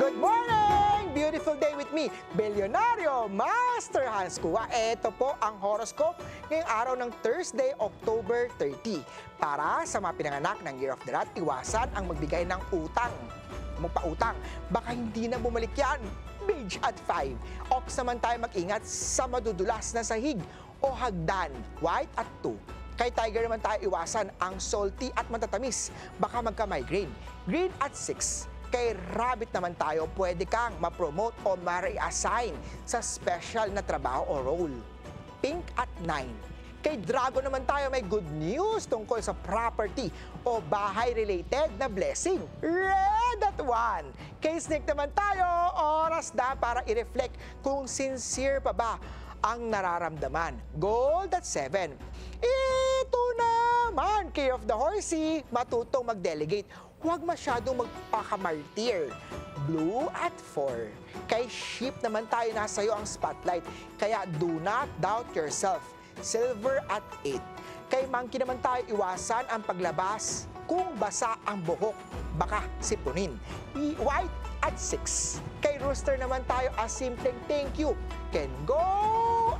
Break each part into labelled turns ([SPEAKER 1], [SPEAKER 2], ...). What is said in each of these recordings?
[SPEAKER 1] Good morning! Beautiful day with me, Bilyonaryo Master Hans Kua. Ito po ang horoscope ngayong araw ng Thursday, October 30. Para sa mga pinanganak ng Year of the Rat, iwasan ang magbigay ng utang. Magpautang, baka hindi na bumalik yan. Beige at 5. Ox naman tayo mag-ingat sa madudulas na sahig o hagdan. White at 2. Kay Tiger naman tayo iwasan ang salty at matatamis. Baka magka-migraine. Green at 6. Kay Rabbit naman tayo, pwede kang ma-promote o ma-reassign sa special na trabaho o role. Pink at 9. Kay Dragon naman tayo, may good news tungkol sa property o bahay-related na blessing. Red at 1. Kay Snake naman tayo, oras na para i-reflect kung sincere pa ba ang nararamdaman. Gold at 7. Ito naman, Care of the Horsey, matutong mag-delegate. Huwag masyadong magpakamartir. Blue at 4. Kay Sheep naman tayo, nasa iyo ang spotlight. Kaya do not doubt yourself. Silver at 8. Kay Monkey naman tayo, iwasan ang paglabas kung basa ang buhok. Baka sipunin. White at 6. Kay Rooster naman tayo, a simpleng thank you can go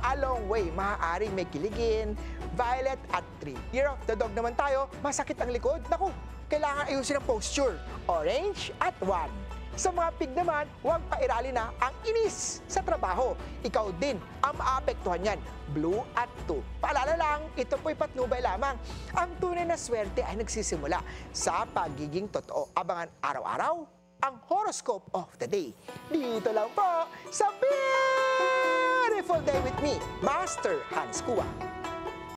[SPEAKER 1] a long way. Maaaring may kiligin. Violet at 3. Year of the Dog naman tayo, masakit ang likod. Naku, kailangan ayusin ang posture. Orange at 1. Sa mga pig naman, huwag pairali na ang inis sa trabaho. Ikaw din ang maapektuhan yan. Blue at 2. Paalala lang, ito po'y patnubay lamang. Ang tunay na swerte ay nagsisimula sa pagiging totoo. Abangan araw-araw ang horoscope of the day. Dito lang po sa Beautiful Day with me, Master Hans Kua.